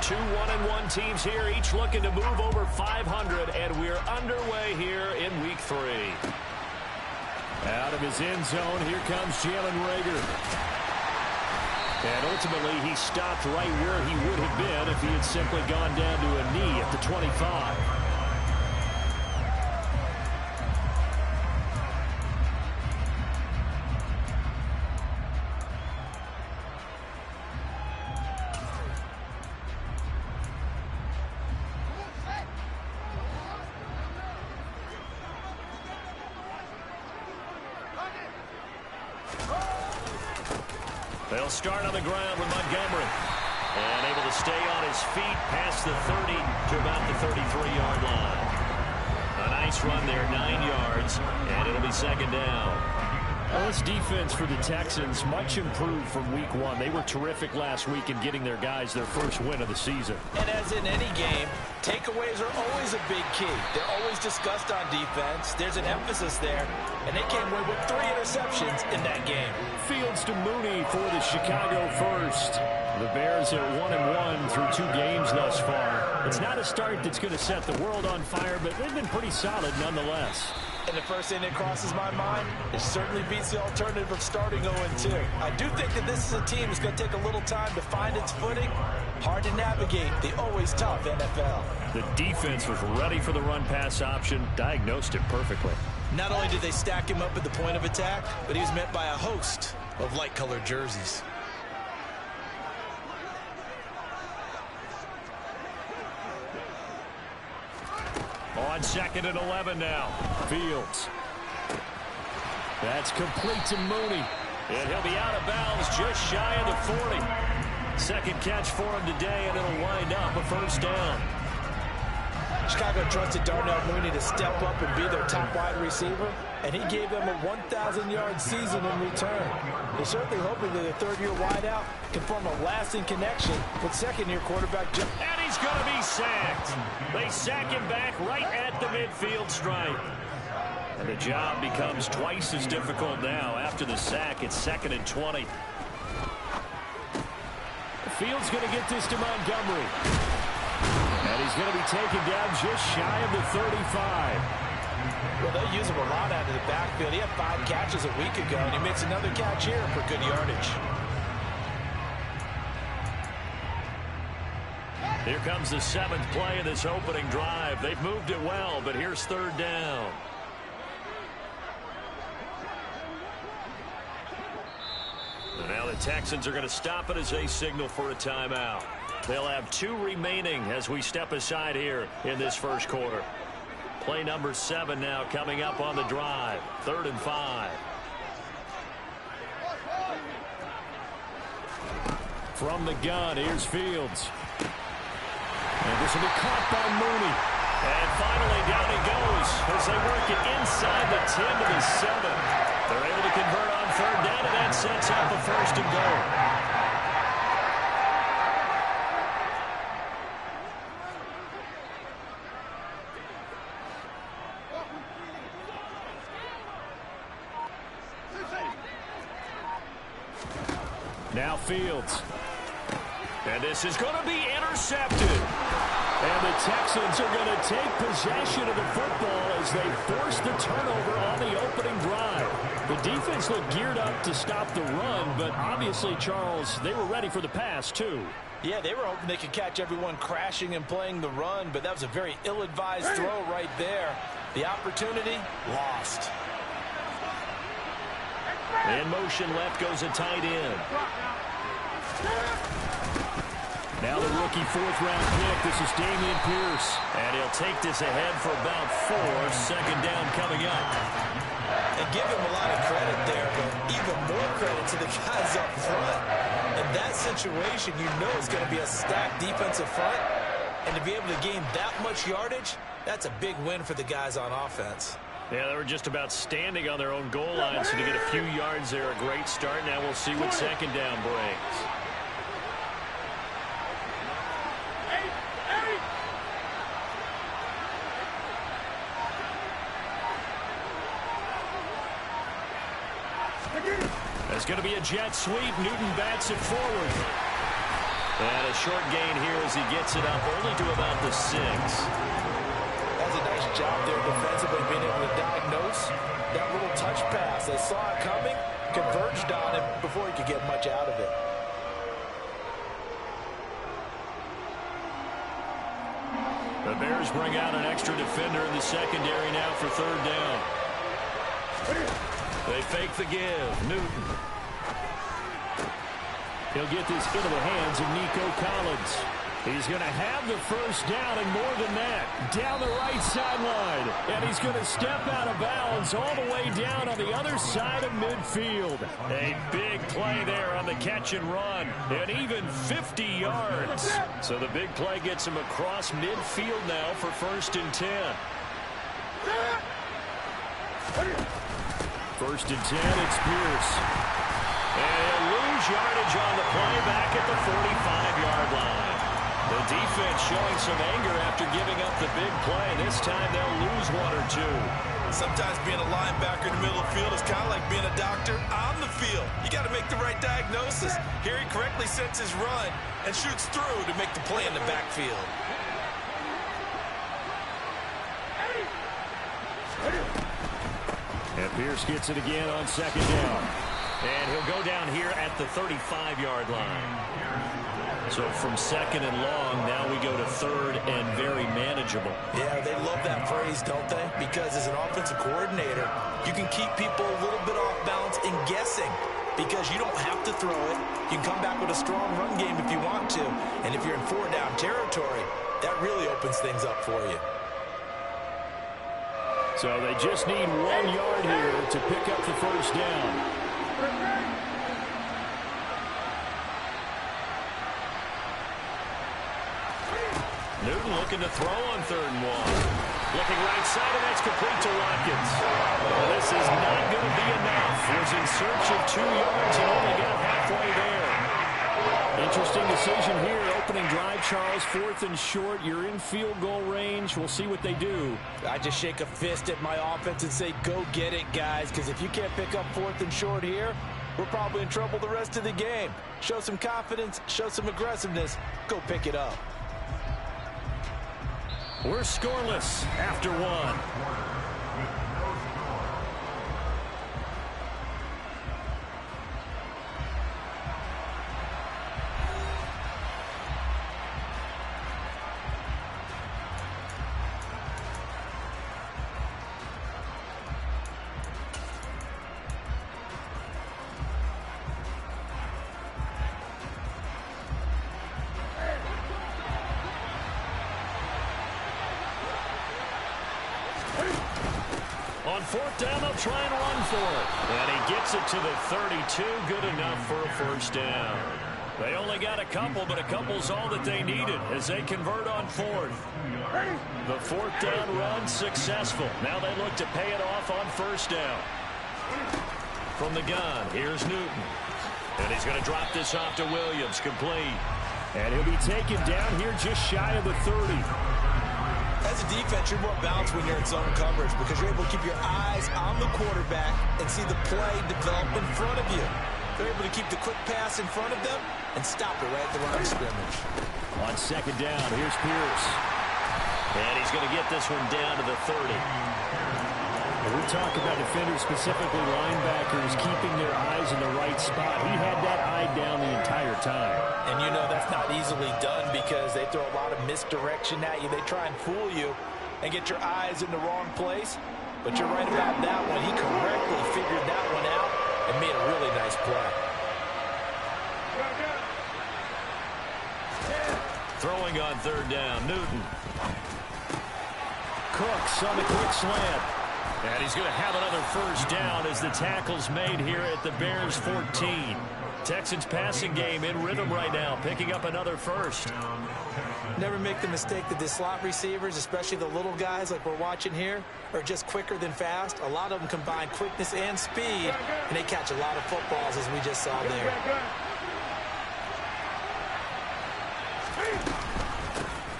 Two 1-1 teams here, each looking to move over 500, and we're underway here in Week 3. Out of his end zone, here comes Jalen Reagor. And ultimately, he stopped right where he would have been if he had simply gone down to a knee at the 25. They'll start on the ground with Montgomery. And able to stay on his feet past the 30 to about the 33-yard line. A nice run there, 9 yards, and it'll be second down. Well, this defense for the Texans much improved from Week 1. They were terrific last week in getting their guys their first win of the season. And as in any game, takeaways are always a big key. They're always discussed on defense. There's an emphasis there, and they came away with 3 interceptions in that game. Fields to Mooney for the Chicago first. The Bears are 1-1 through 2 games thus far. It's not a start that's going to set the world on fire, but they've been pretty solid nonetheless. And the first thing that crosses my mind, it certainly beats the alternative of starting 0-2. I do think that this is a team that's going to take a little time to find its footing. Hard to navigate the always tough NFL. The defense was ready for the run-pass option, diagnosed it perfectly. Not only did they stack him up at the point of attack, but he was met by a host of light-colored jerseys. On 2nd and 11 now. Fields. That's complete to Mooney. And he'll be out of bounds just shy of the 40. Second catch for him today, and it'll wind up a first down. Chicago trusted Darnell Mooney to step up and be their top wide receiver, and he gave them a 1,000-yard season in return. They're certainly hoping that a third-year wideout can form a lasting connection with second-year quarterback Jim. And he's going to be sacked. They sack him back right at the midfield stripe. And the job becomes twice as difficult now. After the sack, it's 2nd and 20. Fields going to get this to Montgomery. And he's going to be taken down just shy of the 35. Well, they use him a lot out of the backfield. He had 5 catches a week ago, and he makes another catch here for good yardage. Here comes the 7th play of this opening drive. They've moved it well, but here's 3rd down. And now the Texans are going to stop it as they signal for a timeout. They'll have 2 remaining as we step aside here in this first quarter. Play number 7 now coming up on the drive. 3rd and 5. From the gun, here's Fields. And this will be caught by Mooney. And finally down he goes as they work it inside the 10 to the 7. They're able to convert on 3rd down, and that sets up a 1st and goal. Now Fields. And this is going to be intercepted. And the Texans are going to take possession of the football as they force the turnover on the opening drive. The defense looked geared up to stop the run, but obviously, Charles, they were ready for the pass, too. Yeah, they were hoping they could catch everyone crashing and playing the run, but that was a very ill-advised throw right there. The opportunity, lost. In motion left goes a tight end. Now the rookie 4th-round pick. This is Dameon Pierce. And he'll take this ahead for about 4. 2nd down coming up. And give him a lot of credit there, but even more credit to the guys up front. In that situation, you know it's going to be a stacked defensive front. And to be able to gain that much yardage, that's a big win for the guys on offense. Yeah, they were just about standing on their own goal line, so to get a few yards there, a great start. Now we'll see what 2nd down brings. It's going to be a jet sweep. Newton bats it forward. And a short gain here as he gets it up only to about the 6. That's a nice job there defensively, being able to diagnose that little touch pass. They saw it coming, converged on him before he could get much out of it. The Bears bring out an extra defender in the secondary now for 3rd down. They fake the give. Newton. He'll get this into the hands of Nico Collins. He's going to have the first down, and more than that, down the right sideline. And he's going to step out of bounds all the way down on the other side of midfield. A big play there on the catch and run, and even 50 yards. So the big play gets him across midfield now for 1st and 10. 1st and 10, it's Pierce. And he'll lose yardage on the play back at the 45-yard line. The defense showing some anger after giving up the big play. This time they'll lose 1 or 2. Sometimes being a linebacker in the middle of the field is kind of like being a doctor on the field. You got to make the right diagnosis. Here he correctly sets his run and shoots through to make the play in the backfield. And Pierce gets it again on 2nd down. And he'll go down here at the 35-yard line. So from 2nd and long, now we go to 3rd and very manageable. Yeah, they love that phrase, don't they? Because as an offensive coordinator, you can keep people a little bit off balance and guessing because you don't have to throw it. You can come back with a strong run game if you want to. And if you're in 4-down territory, that really opens things up for you. So they just need 1 yard here to pick up the first down. Newton looking to throw on 3rd and 1. Looking right side, and that's complete to Watkins. Well, this is not going to be enough. Was in search of 2 yards and only got halfway there. Interesting decision here. Opening drive, Charles. 4th and short. You're in field goal range. We'll see what they do. I just shake a fist at my offense and say, go get it, guys, because if you can't pick up 4th and short here, we're probably in trouble the rest of the game. Show some confidence, show some aggressiveness, go pick it up. We're scoreless after 1. On 4th down, they'll try and run for it. And he gets it to the 32. Good enough for a first down. They only got a couple, but a couple's all that they needed as they convert on 4th. The 4th down run successful. Now they look to pay it off on 1st down. From the gun, here's Newton. And he's going to drop this off to Williams, complete. And he'll be taken down here just shy of the 30. As a defense, you're more balanced when you're in zone coverage because you're able to keep your eyes on the quarterback and see the play develop in front of you. They're able to keep the quick pass in front of them and stop it right at the line of scrimmage. On 2nd down, here's Pierce. And he's going to get this one down to the 30. We talk about defenders, specifically linebackers, keeping their eyes in the right spot. He had that eye down the entire time. And you know that's not easily done because they throw a lot of misdirection at you. They try and fool you and get your eyes in the wrong place. But you're right about that one. He correctly figured that one out and made a really nice play. Throwing on 3rd down, Newton. Cooks on the quick slant. And he's going to have another first down as the tackle's made here at the Bears 14. Texans passing game in rhythm right now, picking up another first. Never make the mistake that the slot receivers, especially the little guys like we're watching here, are just quicker than fast. A lot of them combine quickness and speed, and they catch a lot of footballs as we just saw there.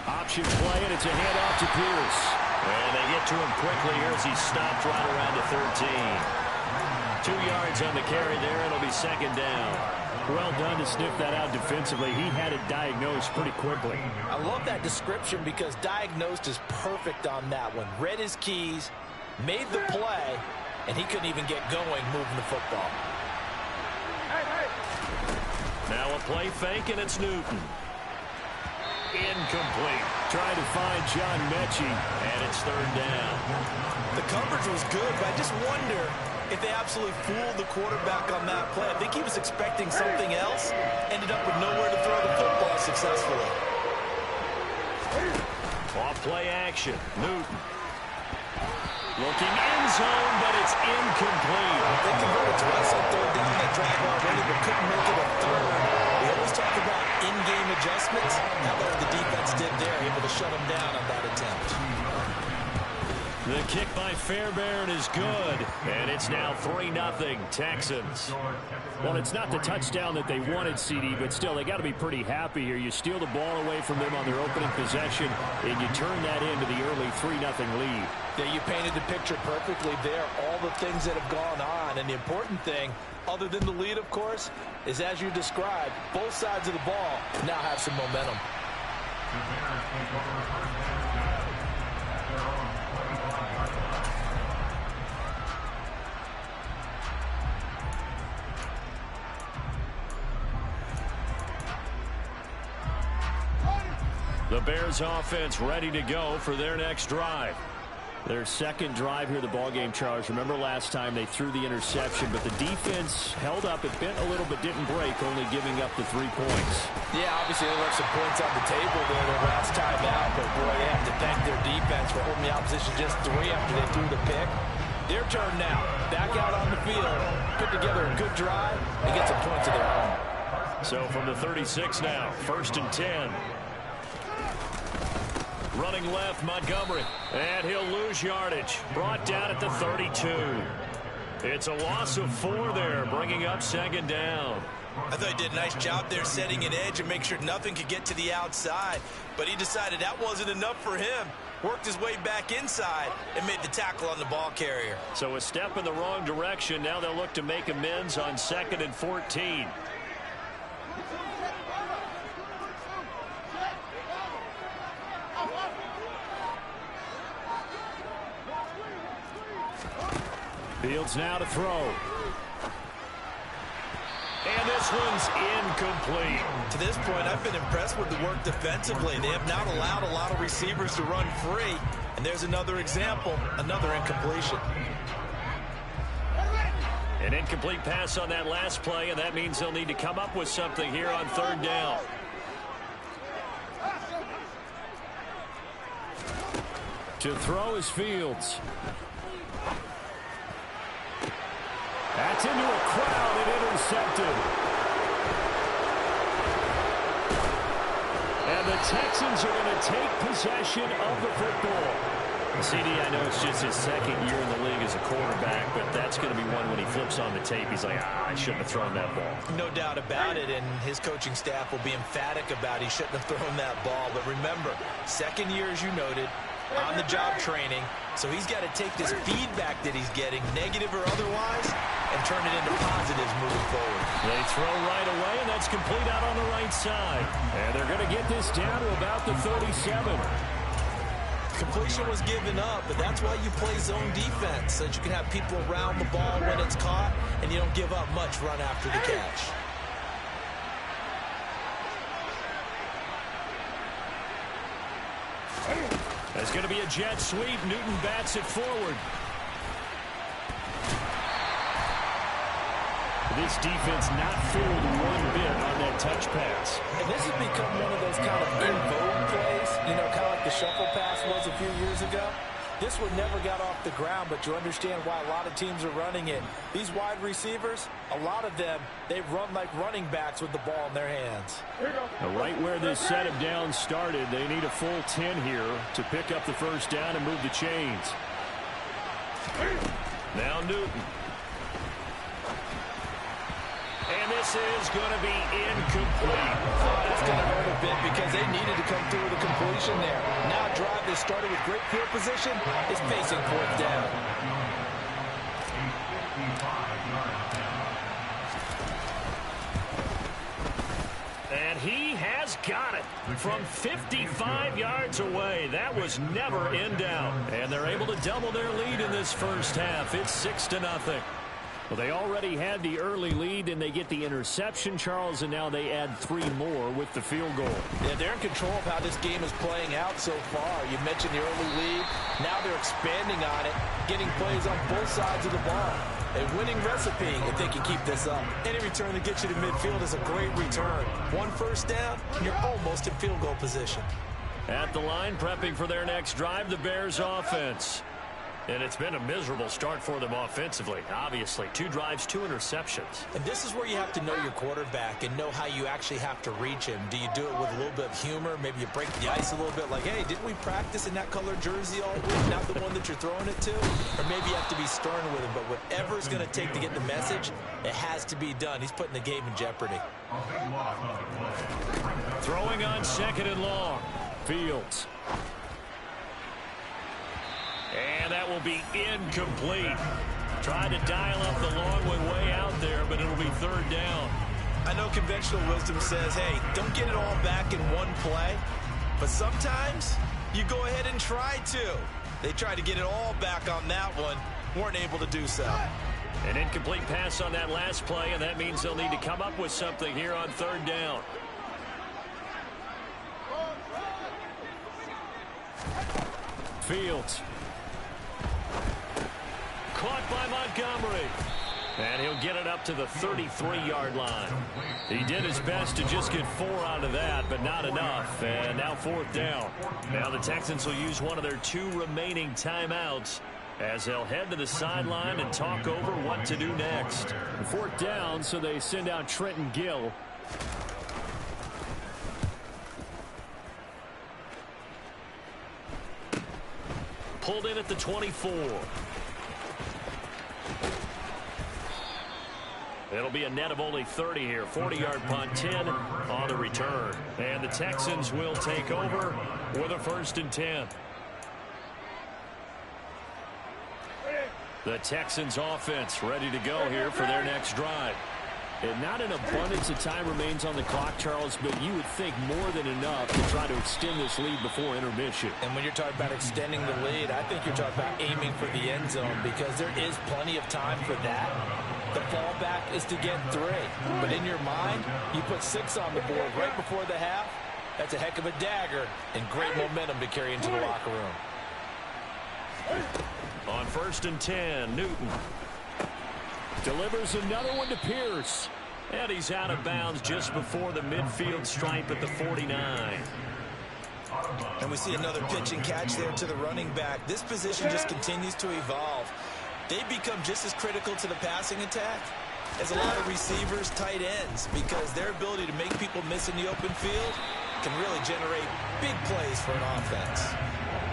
Option play, and it's a handoff to Pierce. And they get to him quickly here as he stopped right around the 13. 2 yards on the carry there. It'll be second down. Well done to sniff that out defensively. He had it diagnosed pretty quickly. I love that description because diagnosed is perfect on that one. Read his keys, made the play, and he couldn't even get going moving the football. Now a play fake, and it's Newton. Incomplete. Trying to find John Mechie. And it's third down. The coverage was good, but I just wonder if they absolutely fooled the quarterback on that play. I think he was expecting something else, ended up with nowhere to throw the football successfully. Off play action. Newton. Looking end zone, but it's incomplete. They converted twice on third down that drive already, but couldn't make it a third. We always talk about in-game adjustments. How about what the defense did there, able to shut them down on that attempt. The kick by Fairbairn is good, and it's now 3-0 Texans. Well, it's not the touchdown that they wanted, CD, but still, they got to be pretty happy here. You steal the ball away from them on their opening possession, and you turn that into the early 3-0 lead. Yeah, you painted the picture perfectly there, all the things that have gone on, and the important thing, other than the lead, of course, is as you described, both sides of the ball now have some momentum. The Bears offense ready to go for their next drive. Their second drive here, the ballgame, Charles. Remember last time they threw the interception, but the defense held up. It bent a little but didn't break, only giving up the 3 points. Yeah, obviously they left some points on the table there their last time out, but boy, they have to thank their defense for holding the opposition just 3 after they threw the pick. Their turn now. Back out on the field. Put together a good drive and get some points of their own. So from the 36 now, 1st and 10. Running left, Montgomery. And he'll lose yardage. Brought down at the 32. It's a loss of 4 there, bringing up second down. I thought he did a nice job there setting an edge and make sure nothing could get to the outside. But he decided that wasn't enough for him. Worked his way back inside and made the tackle on the ball carrier. So a step in the wrong direction. Now they'll look to make amends on 2nd and 14. Fields now to throw. And this one's incomplete. To this point, I've been impressed with the work defensively. They have not allowed a lot of receivers to run free. And there's another example, another incompletion. An incomplete pass on that last play, and that means they'll need to come up with something here on 3rd down. To throw is Fields. That's into a crowd and intercepted. And the Texans are going to take possession of the football. CD, I know it's just his 2nd year in the league as a quarterback, but that's going to be one when he flips on the tape. He's like, I shouldn't have thrown that ball. No doubt about it, and his coaching staff will be emphatic about he shouldn't have thrown that ball. But remember, 2nd year, as you noted, on-the-job training, so he's got to take this feedback that he's getting, negative or otherwise, and turn it into positives moving forward. They throw right away, and that's complete out on the right side. And they're going to get this down to about the 37. Completion was given up, but that's why you play zone defense, so that you can have people around the ball when it's caught, and you don't give up much run after the catch. There's going to be a jet sweep. Newton bats it forward. This defense not fooled one bit on that touch pass. And this has become one of those kind of in vogue plays, you know, kind of like the shuffle pass was a few years ago. This one never got off the ground, but you understand why a lot of teams are running it. These wide receivers, a lot of them, they run like running backs with the ball in their hands. Right where this set of downs started, they need a full 10 here to pick up the 1st down and move the chains. Now Newton. And this is going to be incomplete. Oh, that's going to hurt a bit because they needed to come through with a completion there. Now a drive that started with great field position is facing 4th down. And he has got it from 55 yards away. That was never in doubt. And they're able to double their lead in this first half. It's 6-0. Well, they already had the early lead, and they get the interception, Charles, and now they add 3 more with the field goal. Yeah, they're in control of how this game is playing out so far. You mentioned the early lead. Now they're expanding on it, getting plays on both sides of the ball. A winning recipe if they can keep this up. Any return that gets you to midfield is a great return. 1 first down, you're almost in field goal position. At the line, prepping for their next drive, the Bears offense. And it's been a miserable start for them offensively, obviously. 2 drives, 2 interceptions. And this is where you have to know your quarterback and know how you actually have to reach him. Do you do it with a little bit of humor? Maybe you break the ice a little bit like, hey, didn't we practice in that color jersey all week? Not the one that you're throwing it to? Or maybe you have to be stern with him. But whatever it's going to take to get the message, it has to be done. He's putting the game in jeopardy. Throwing on 2nd and long. Fields. And that will be incomplete. Tried to dial up the long one way out there, but it'll be 3rd down. I know conventional wisdom says, hey, don't get it all back in one play. But sometimes you go ahead and try to. They tried to get it all back on that one. Weren't able to do so. An incomplete pass on that last play, and that means they'll need to come up with something here on 3rd down. Fields. Caught by Montgomery. And he'll get it up to the 33-yard line. He did his best to just get 4 out of that, but not enough. And now 4th down. Now the Texans will use one of their 2 remaining timeouts as they'll head to the sideline and talk over what to do next. 4th down, so they send out Trenton Gill. Pulled in at the 24. It'll be a net of only 30 here. 40-yard punt, 10 on the return. And the Texans will take over with a 1st and 10. The Texans offense ready to go here for their next drive. And not an abundance of time remains on the clock, Charles, but you would think more than enough to try to extend this lead before intermission. And when you're talking about extending the lead, I think you're talking about aiming for the end zone because there is plenty of time for that. The fallback is to get 3. But in your mind, you put 6 on the board right before the half. That's a heck of a dagger and great momentum to carry into the locker room. On 1st and 10, Newton delivers another one to Pierce. And he's out of bounds just before the midfield stripe at the 49. And we see another pitch and catch there to the running back. This position just continues to evolve. They become just as critical to the passing attack as a lot of receivers, tight ends, because their ability to make people miss in the open field can really generate big plays for an offense.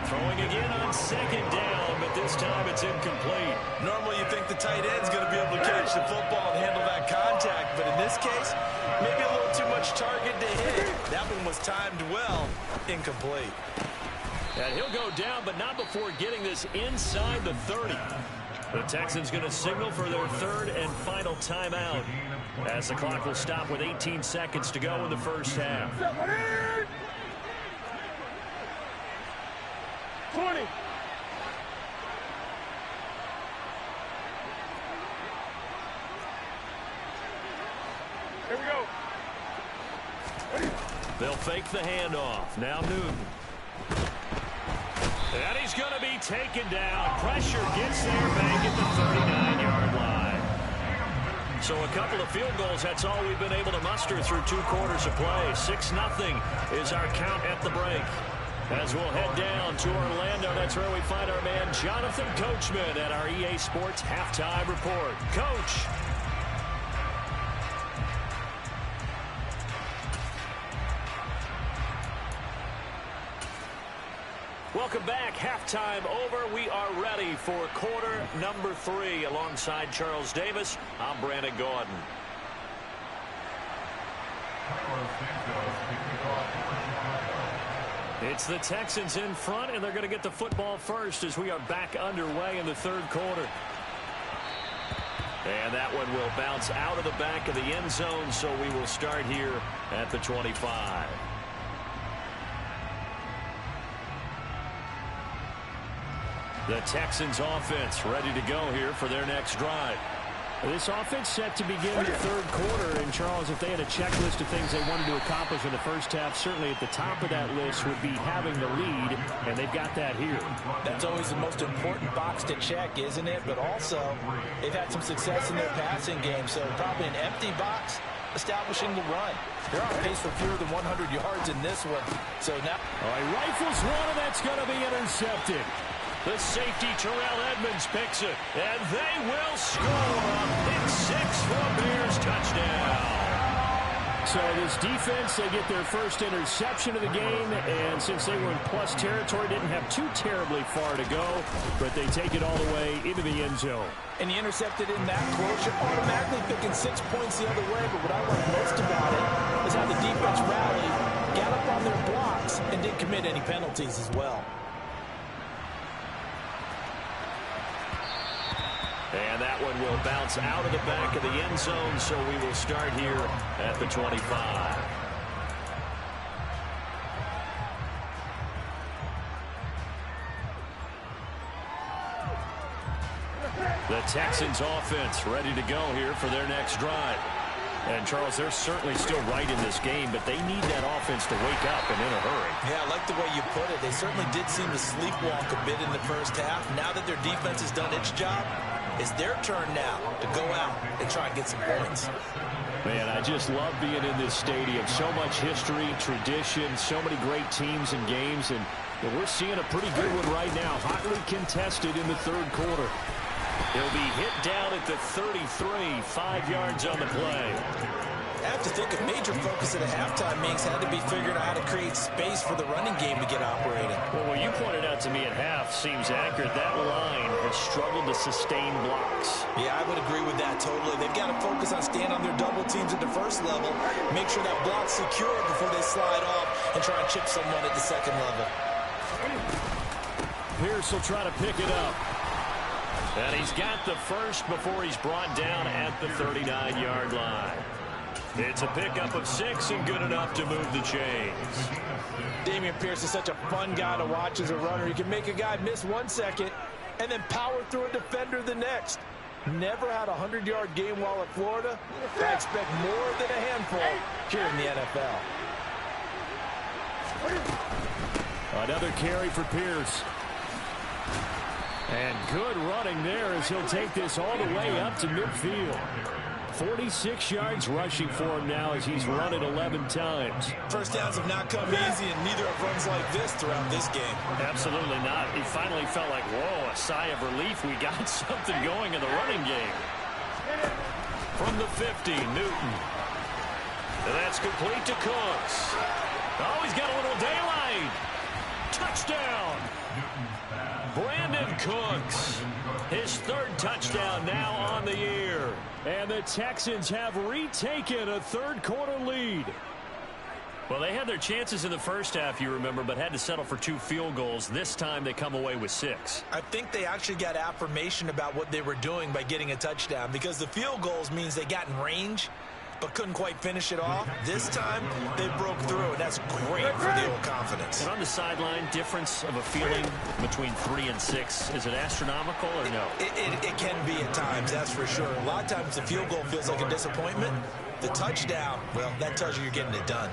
Throwing again on 2nd down, but this time it's incomplete. Normally you think the tight end's going to be able to catch the football and handle that contact, but in this case, maybe a little too much target to hit. That one was timed well, incomplete. And he'll go down, but not before getting this inside the 30. The Texans going to signal for their 3rd and final timeout as the clock will stop with 18 seconds to go in the first half. 20. Here we go. They'll fake the handoff. Now Newton. And he's going to be taken down. Pressure gets there back at the 39-yard line. So a couple of field goals, that's all we've been able to muster through 2 quarters of play. 6-0 is our count at the break. As we'll head down to Orlando, that's where we find our man Jonathan Coachman at our EA Sports Halftime Report. Coach. Welcome back. Halftime over. We are ready for quarter number 3. Alongside Charles Davis, I'm Brandon Gordon. It's the Texans in front, and they're going to get the football first as we are back underway in the 3rd quarter. And that one will bounce out of the back of the end zone, so we will start here at the 25. The Texans offense ready to go here for their next drive. This offense set to begin the third quarter. And, Charles, if they had a checklist of things they wanted to accomplish in the first half, certainly at the top of that list would be having the lead, and they've got that here. That's always the most important box to check, isn't it? But also, they've had some success in their passing game, so probably an empty box establishing the run. They're on pace for fewer than 100 yards in this one. So now... All right, rifles one, and that's going to be intercepted. The safety, Terrell Edmonds, picks it, and they will score. Pick six for a Bears touchdown. So this defense, they get their first interception of the game, and since they were in plus territory, didn't have too terribly far to go, but they take it all the way into the end zone. And he intercepted in that close. You're automatically picking 6 points the other way, but what I like most about it is how the defense rallied, got up on their blocks, and didn't commit any penalties as well. And that one will bounce out of the back of the end zone, so we will start here at the 25. The Texans offense ready to go here for their next drive. And, Charles, they're certainly still right in this game, but they need that offense to wake up and in a hurry. Yeah, I like the way you put it. They certainly did seem to sleepwalk a bit in the first half. Now that their defense has done its job, it's their turn now to go out and try and get some points. Man, I just love being in this stadium. So much history, tradition, so many great teams and games, and we're seeing a pretty good one right now. Hotly contested in the third quarter. He'll be hit down at the 33, 5 yards on the play. I have to think a major focus at a halftime, Minks, had to be figuring out how to create space for the running game to get operating. Well, what you pointed out to me at half seems accurate. That line has struggled to sustain blocks. Yeah, I would agree with that totally. They've got to focus on staying on their double teams at the first level, make sure that block's secure before they slide off and try and chip someone at the second level. Pierce will try to pick it up. And he's got the first before he's brought down at the 39-yard line. It's a pickup of 6 and good enough to move the chains. Dameon Pierce is such a fun guy to watch as a runner. He can make a guy miss 1 second and then power through a defender the next. Never had a 100-yard game while at Florida. I expect more than a handful here in the NFL. Another carry for Pierce. And good running there as he'll take this all the way up to midfield. 46 yards rushing for him now as he's run it 11 times. First downs have not come easy, and neither have runs like this throughout this game. Absolutely not. He finally felt like, whoa, a sigh of relief. We got something going in the running game. From the 50, Newton. And that's complete to Cooks. Oh, he's got a little daylight. Touchdown. Brandon Cooks. His third touchdown now on the year. And the Texans have retaken a third quarter lead. Well, they had their chances in the first half, you remember, but had to settle for 2 field goals. This time they come away with 6. I think they actually got affirmation about what they were doing by getting a touchdown, because the field goals means they got in range but couldn't quite finish it off. This time, they broke through, and that's great for the old confidence. And on the sideline, difference of a feeling between 3 and 6, is it astronomical or no? It can be at times, that's for sure. A lot of times the field goal feels like a disappointment. The touchdown, well, that tells you you're getting it done.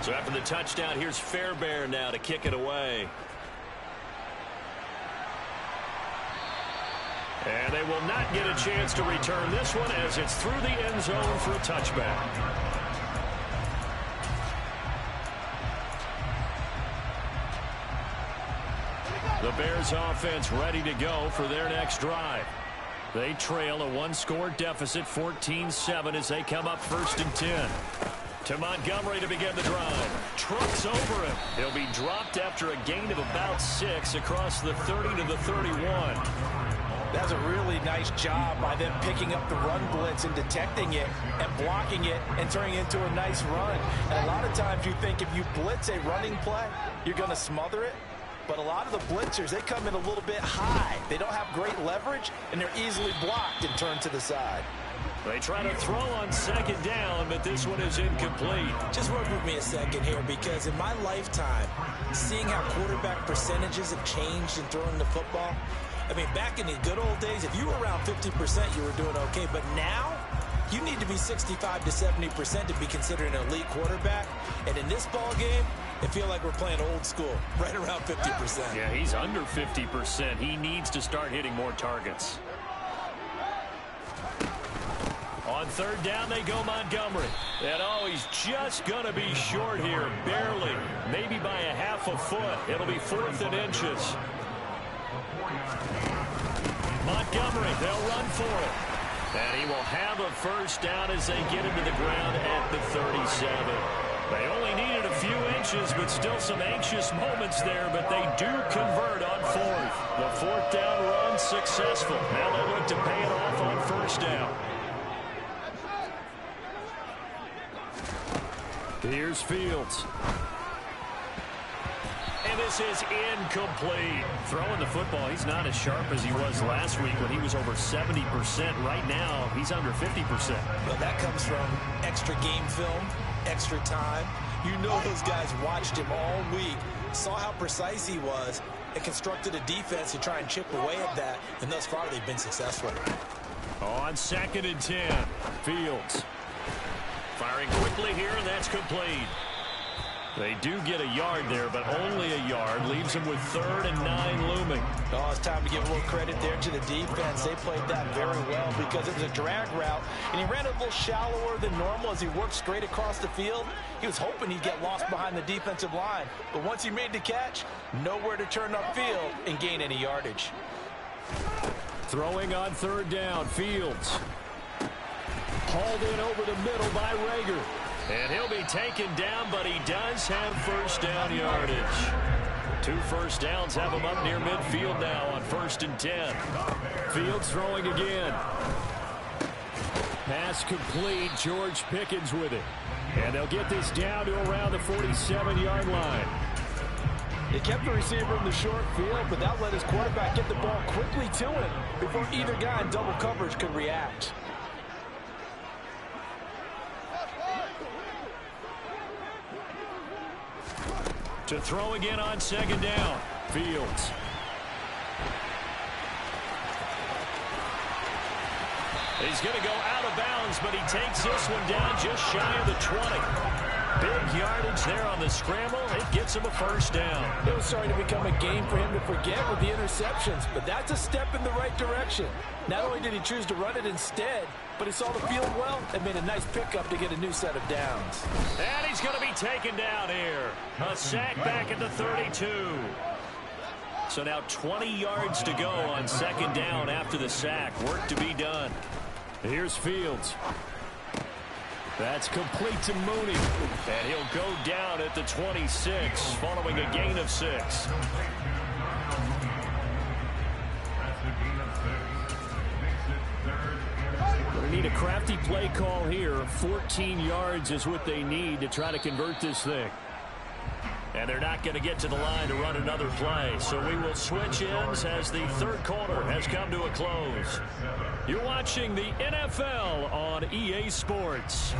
So after the touchdown, here's Fairbairn now to kick it away. And they will not get a chance to return this one as it's through the end zone for a touchback. The Bears offense ready to go for their next drive. They trail a 1-score deficit, 14-7, as they come up 1st and 10. To Montgomery to begin the drive. Trucks over him. He'll be dropped after a gain of about 6 across the 30 to the 31. That's a really nice job by them picking up the run blitz and detecting it and blocking it and turning it into a nice run. And a lot of times you think if you blitz a running play, you're going to smother it. But a lot of the blitzers, they come in a little bit high. They don't have great leverage, and they're easily blocked and turned to the side. They try to throw on second down, but this one is incomplete. Just work with me a second here, because in my lifetime, seeing how quarterback percentages have changed in throwing the football, I mean, back in the good old days, if you were around 50%, you were doing okay. But now, you need to be 65 to 70% to be considered an elite quarterback. And in this ball game, I feel like we're playing old school, right around 50%. Yeah, he's under 50%. He needs to start hitting more targets. On third down, they go Montgomery. And, oh, he's just going to be short here, barely. Maybe by a half a foot. It'll be 4th and inches. Montgomery, they'll run for it. And he will have a first down as they get into the ground at the 37. They only needed a few inches, but still some anxious moments there, but they do convert on 4th. The 4th down run successful. Now they look to pay it off on first down. Here's Fields. And this is incomplete. Throwing the football, he's not as sharp as he was last week when he was over 70%. Right now, he's under 50%. Well, that comes from extra game film, extra time. You know those guys watched him all week, saw how precise he was, and constructed a defense to try and chip away at that, and thus far they've been successful. On 2nd and 10, Fields. Firing quickly here, and that's complete. They do get a yard there, but only a yard. Leaves them with 3rd and 9 looming. Oh, it's time to give a little credit there to the defense. They played that very well because it was a drag route, and he ran a little shallower than normal as he worked straight across the field. He was hoping he'd get lost behind the defensive line, but once he made the catch, nowhere to turn upfield and gain any yardage. Throwing on 3rd down, Fields. Hauled in over the middle by Rager. And he'll be taken down, but he does have first down yardage. 2 first downs have him up near midfield now on 1st and 10. Fields throwing again. Pass complete. George Pickens with it. And they'll get this down to around the 47-yard line. They kept the receiver in the short field, but that let his quarterback get the ball quickly to him before either guy in double coverage could react. To throw again on 2nd down. Fields. He's going to go out of bounds, but he takes this one down just shy of the 20. Big yardage there on the scramble. It gets him a first down. It was starting to become a game for him to forget with the interceptions, but that's a step in the right direction. Not only did he choose to run it instead, but he saw the field well and made a nice pickup to get a new set of downs. And he's going to be taken down here. A sack back at the 32. So now 20 yards to go on 2nd down after the sack. Work to be done. Here's Fields. That's complete to Mooney. And he'll go down at the 26 following a gain of 6. They need a crafty play call here. 14 yards is what they need to try to convert this thing. And they're not going to get to the line to run another play. So we will switch ends as the 3rd quarter has come to a close. You're watching the NFL on EA Sports.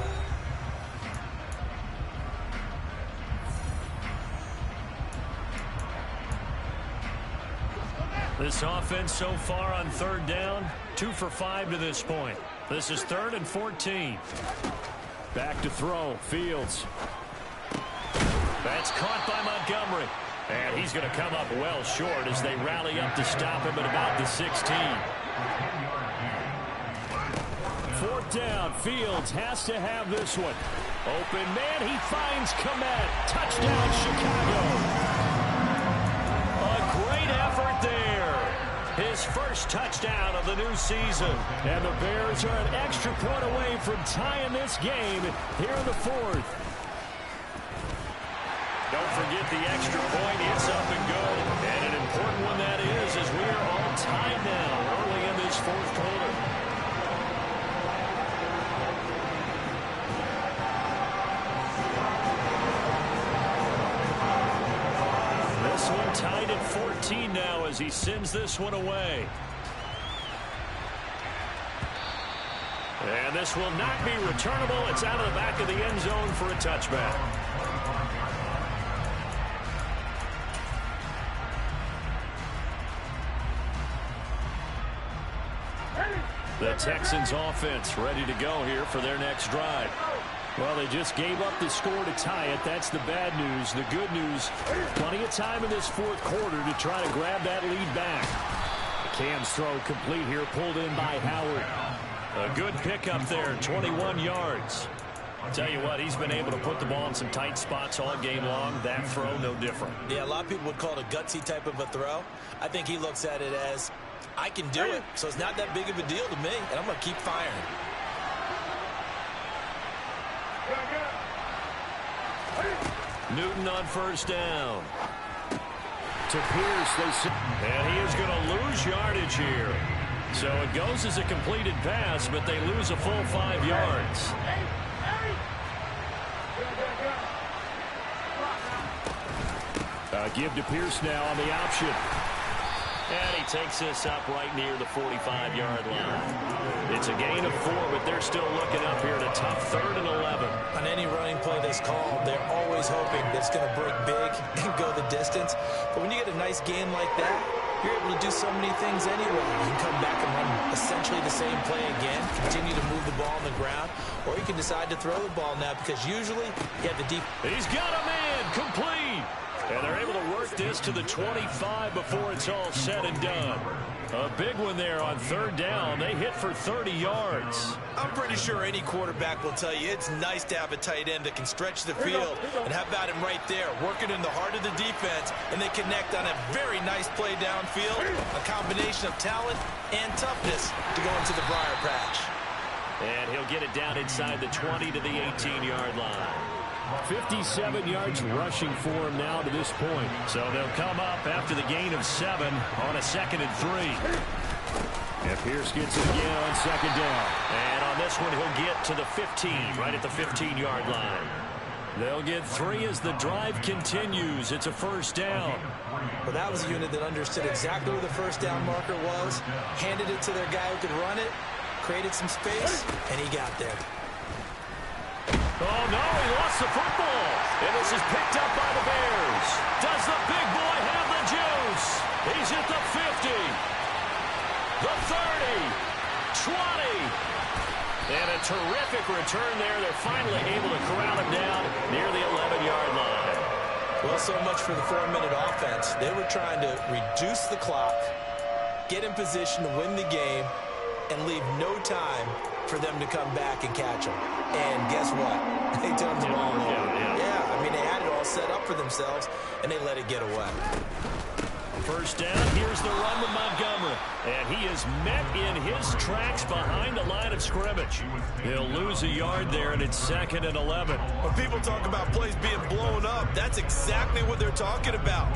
This offense so far on 3rd down, 2 for 5 to this point. This is 3rd and 14. Back to throw. Fields. That's caught by Montgomery. And he's going to come up well short as they rally up to stop him at about the 16. 4th down. Fields has to have this one. Open man. He finds Komet. Touchdown, Chicago. A great effort there. His first touchdown of the new season. And the Bears are an extra point away from tying this game here in the 4th. Don't forget the extra point. It's up and good. And an important one that is, as we are all tied now early in this 4th quarter. This one tied at 14 now as he sends this one away. And this will not be returnable. It's out of the back of the end zone for a touchback. The Texans offense ready to go here for their next drive. Well, they just gave up the score to tie it. That's the bad news. The good news, plenty of time in this fourth quarter to try to grab that lead back. Cam's throw complete here, pulled in by Howard. A good pickup there, 21 yards. I'll tell you what, he's been able to put the ball in some tight spots all game long. That throw, no different. Yeah, a lot of people would call it a gutsy type of a throw. I think he looks at it as, I can do it, so it's not that big of a deal to me, and I'm going to keep firing. Newton on first down. To Pierce, and he is going to lose yardage here. So it goes as a completed pass, but they lose a full 5 yards. Give to Pierce now on the option. And he takes this up right near the 45-yard line. It's a gain of 4, but they're still looking up here at a tough 3rd and 11. On any running play that's called, they're always hoping that it's going to break big and go the distance. But when you get a nice gain like that, you're able to do so many things anyway. You can come back and run essentially the same play again, continue to move the ball on the ground, or you can decide to throw the ball now because usually you have the deep. He's got a man complete. And they're able to work this to the 25 before it's all said and done. A big one there on 3rd down. They hit for 30 yards. I'm pretty sure any quarterback will tell you it's nice to have a tight end that can stretch the field. And how about him right there, working in the heart of the defense, and they connect on a very nice play downfield, a combination of talent and toughness to go into the briar patch. And he'll get it down inside the 20 to the 18-yard line. 57 yards rushing for him now to this point. So they'll come up after the gain of 7 on a 2nd and 3. And Pierce gets it again on 2nd down. And on this one, he'll get to the 15, right at the 15-yard line. They'll get 3 as the drive continues. It's a 1st down. Well, that was a unit that understood exactly where the 1st down marker was, handed it to their guy who could run it, created some space, and he got there. Oh, no, he lost the football. And this is picked up by the Bears. Does the big boy have the juice? He's at the 50, the 30, 20. And a terrific return there. They're finally able to corral him down near the 11-yard line. Well, so much for the 4-minute offense. They were trying to reduce the clock, get in position to win the game, and leave no time for them to come back and catch them. And guess what? They turned the ball over. Yeah, I mean, they had it all set up for themselves, and they let it get away. 1st down, here's the run with Montgomery. And he is met in his tracks behind the line of scrimmage. He'll lose a yard there, and it's 2nd and 11. When people talk about plays being blown up, that's exactly what they're talking about.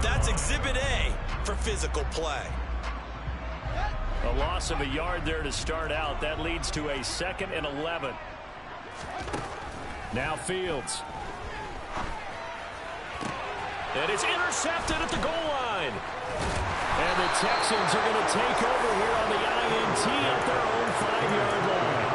That's Exhibit A for physical play. A loss of a yard there to start out. That leads to a 2nd and 11. Now Fields. And it's intercepted at the goal line. And the Texans are going to take over here on the INT at their own 5-yard line.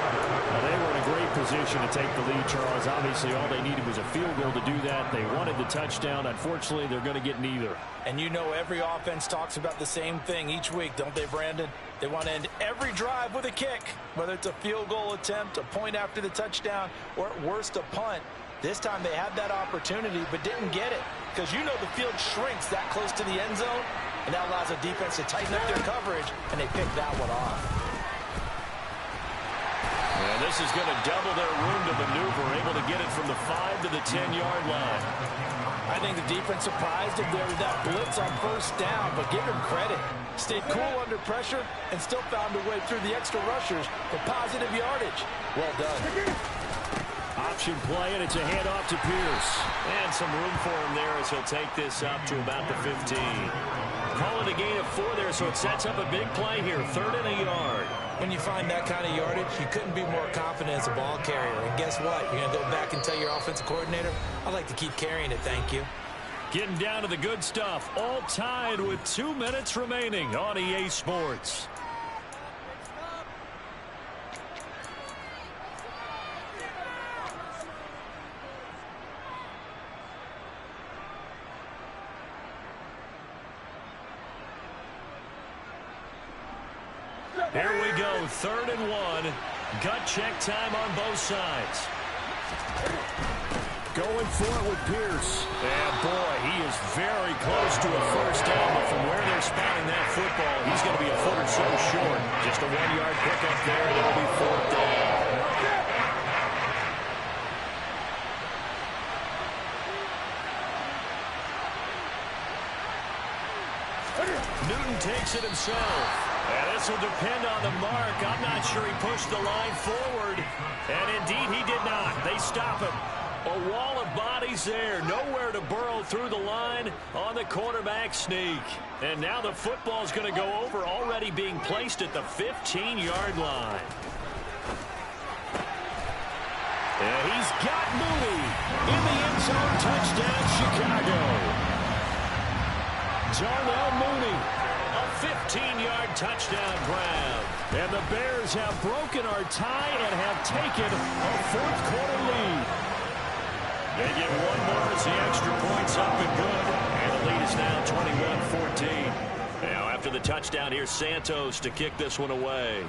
Now, they were in a great position to take the lead, Charles. Obviously, all they needed was a field goal to do that. They wanted the touchdown. Unfortunately, they're going to get neither. And you know every offense talks about the same thing each week, don't they, Brandon? They want to end every drive with a kick, whether it's a field goal attempt, a point after the touchdown, or at worst a punt. This time they had that opportunity but didn't get it because you know the field shrinks that close to the end zone, and that allows the defense to tighten up their coverage, and they picked that one off. And this is going to double their room to maneuver, able to get it from the 5 to the 10-yard line. I think the defense surprised him there with that blitz on 1st down, but give him credit. Stayed cool under pressure and still found a way through the extra rushers for positive yardage. Well done. Option play, and it's a handoff to Pierce. And some room for him there as he'll take this up to about the 15. Call it a gain of 4 there, so it sets up a big play here, 3rd and a yard. When you find that kind of yardage, you couldn't be more confident as a ball carrier. And guess what? You're going to go back and tell your offensive coordinator, I'd like to keep carrying it, thank you. Getting down to the good stuff. All tied with 2 minutes remaining on EA Sports. Here we go, 3rd and 1. Gut check time on both sides. Going for it with Pierce. And boy, he is very close to a first down, but from where they're spotting that football, he's going to be a foot or so short. Just a 1-yard pickup there, and it'll be 4th down. Newton takes it himself. And this will depend on the mark. I'm not sure he pushed the line forward. And indeed, he did not. They stop him. A wall of bodies there. Nowhere to burrow through the line on the quarterback sneak. And now the football's going to go over, already being placed at the 15-yard line. And he's got Mooney in the end zone. Touchdown, Chicago. Darnell Mooney. 15-yard touchdown grab. And the Bears have broken our tie and have taken a 4th quarter lead. They get one more as the extra points up and good. And the lead is now 21-14. Now after the touchdown, here's Santos to kick this one away.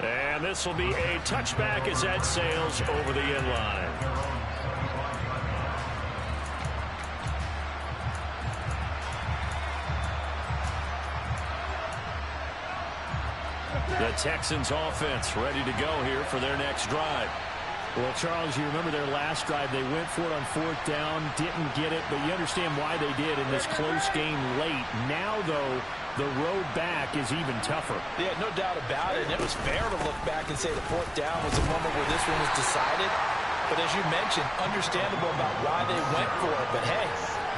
And this will be a touchback as that sails over the end line. The Texans offense ready to go here for their next drive. Well, Charles, you remember their last drive. They went for it on 4th down, didn't get it, but you understand why they did in this close game late. Now, though, the road back is even tougher. Yeah, no doubt about it. And it was fair to look back and say the 4th down was a moment where this one was decided. But as you mentioned, understandable about why they went for it. But, hey,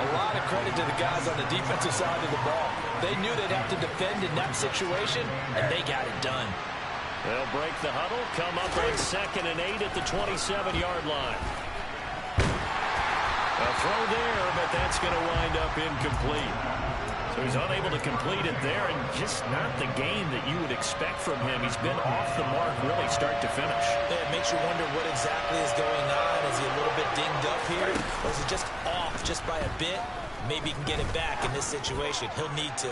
a lot of credit to the guys on the defensive side of the ball. They knew they'd have to defend in that situation, and they got it done. They'll break the huddle, come up on 2nd and 8 at the 27-yard line. A throw there, but that's going to wind up incomplete. So he's unable to complete it there, and just not the game that you would expect from him. He's been off the mark really start to finish. Yeah, it makes you wonder what exactly is going on. Is he a little bit dinged up here, or is he just off just by a bit? Maybe he can get it back in this situation. He'll need to.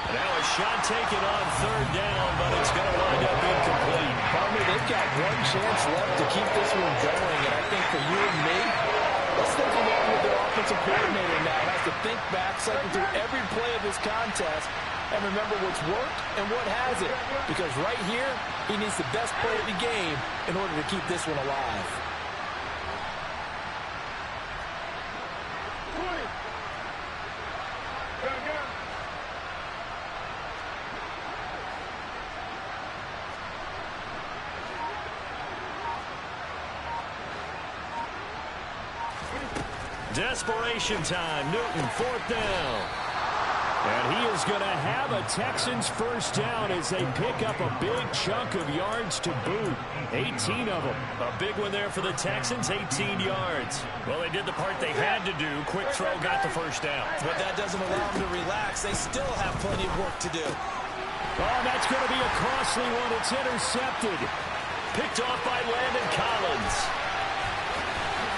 Now a shot taken on 3rd down, but it's going to wind up incomplete. Palmer, they've got one chance left to keep this one going, and I think for you and me, let's think along with their offensive coordinator now. Has to think back, cycle through every play of this contest, and remember what's worked and what hasn't. Because right here, he needs the best play of the game in order to keep this one alive. Desperation time. Newton, 4th down. And he is going to have a Texans first down as they pick up a big chunk of yards to boot. 18 of them. A big one there for the Texans, 18 yards. Well, they did the part they had to do. Quick throw got the first down. But that doesn't allow them to relax. They still have plenty of work to do. Oh, that's going to be a costly one. It's intercepted. Picked off by Landon Collins.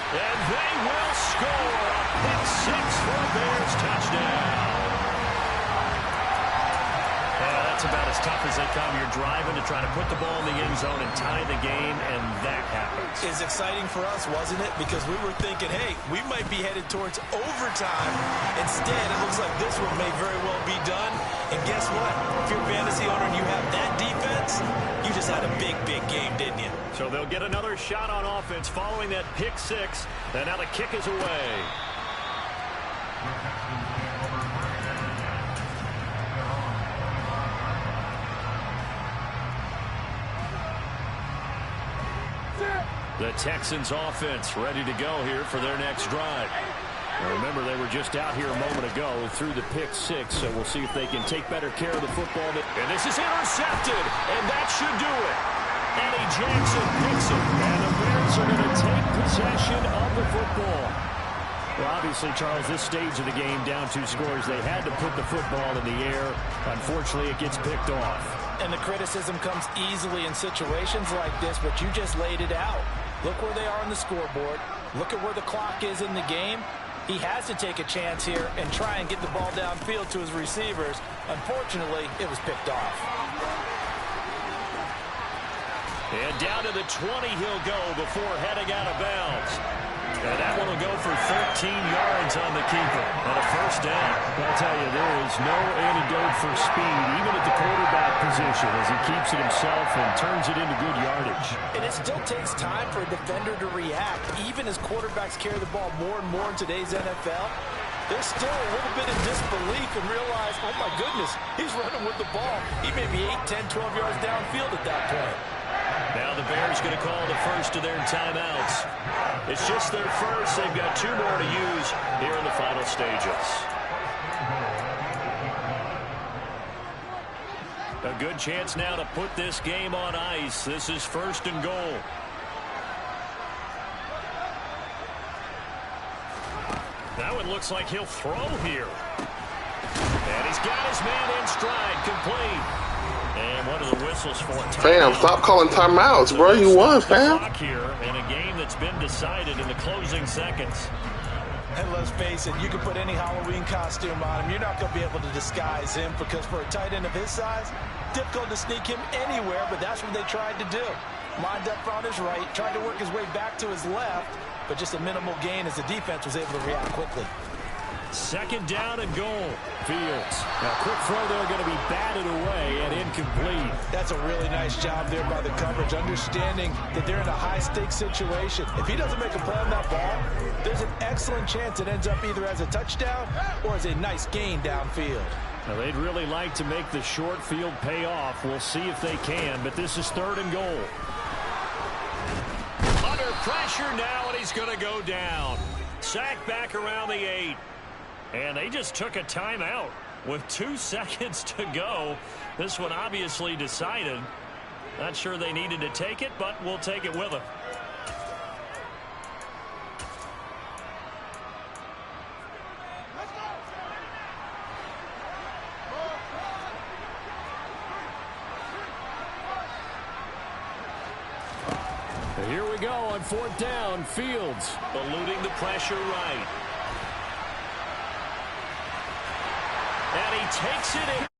And they will score a pick 6 for a Bears touchdown. That's about as tough as they come. You're driving to try to put the ball in the end zone and tie the game, and that happens. It's exciting for us, wasn't it? Because we were thinking, hey, we might be headed towards overtime. Instead, it looks like this one may very well be done. And guess what? If you're a fantasy owner and you have that defense, you just had a big, big game, didn't you? So they'll get another shot on offense following that pick 6. And now the kick is away. The Texans offense ready to go here for their next drive. Now remember, they were just out here a moment ago through the pick 6, so we'll see if they can take better care of the football. And this is intercepted, and that should do it. Eddie Jackson picks it, and the Bears are going to take possession of the football. Well, obviously, Charles, this stage of the game, down 2 scores, they had to put the football in the air. Unfortunately, it gets picked off. And the criticism comes easily in situations like this, but you just laid it out. Look where they are on the scoreboard. Look at where the clock is in the game. He has to take a chance here and try and get the ball downfield to his receivers. Unfortunately, it was picked off. And down to the 20 he'll go before heading out of bounds. And that one will go for 13 yards on the keeper and a first down. I'll tell you, there is no antidote for speed, even at the quarterback position, as he keeps it himself and turns it into good yardage. And it still takes time for a defender to react. Even as quarterbacks carry the ball more and more in today's NFL, they're still a little bit in disbelief and realize, oh my goodness, he's running with the ball. He may be 8, 10, 12 yards downfield at that point. Now the Bears going to call the first of their timeouts. It's just their first. They've got 2 more to use here in the final stages. A good chance now to put this game on ice. This is 1st and goal. Now it looks like he'll throw here. And he's got his man in stride, complete. And one of the whistles for timeout. Fam, stop calling timeouts, bro. You won, fam. Here in a game that's been decided in the closing seconds. And let's face it, you can put any Halloween costume on him. You're not going to be able to disguise him because for a tight end of his size, difficult to sneak him anywhere, but that's what they tried to do. Lined up on his right, tried to work his way back to his left, but just a minimal gain as the defense was able to react quickly. 2nd down and goal. Fields. Now, quick throw there, going to be batted away and incomplete. That's a really nice job there by the coverage, understanding that they're in a high-stakes situation. If he doesn't make a play on that ball, there's an excellent chance it ends up either as a touchdown or as a nice gain downfield. Now, they'd really like to make the short field pay off. We'll see if they can, but this is 3rd and goal. Under pressure now, and he's going to go down. Sacked back around the 8. And they just took a timeout with 2 seconds to go. This one obviously decided. Not sure they needed to take it, but we'll take it with them. And here we go on 4th down. Fields Eluding the pressure right. And he takes it in.